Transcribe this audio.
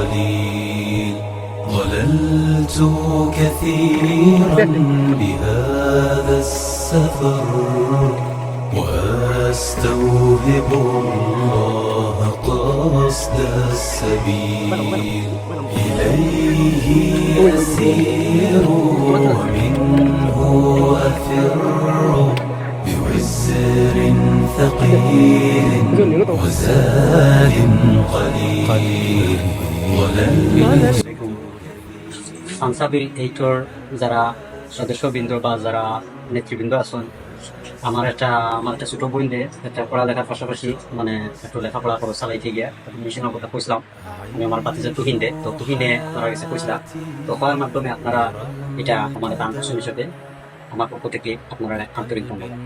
قليل ضللت كثيرا بهذا السفر وأستوهب الله قصد السبيل إليه أسير ومنه أفر بوزر ثقيل وزاد قليل ضللت সানসাবিল এইটর যারা সদস্যবৃন্দ বা যারা নেতৃবৃন্দ আছেন, আমার একটা ছোট বোনদের একটা পড়ালেখার পাশাপাশি মানে একটু লেখাপড়া খরচ চালাইতে গিয়া মিশনের কথা কইছিলাম। আমি আমার বাতিজা তুহিনে আপনারা কাছে কইছিলাম। তো করার মাধ্যমে আপনারা এটা আমাদের দান হিসেবে আমার পক্ষ থেকে আপনারা আন্তরিক ধন্যবাদ।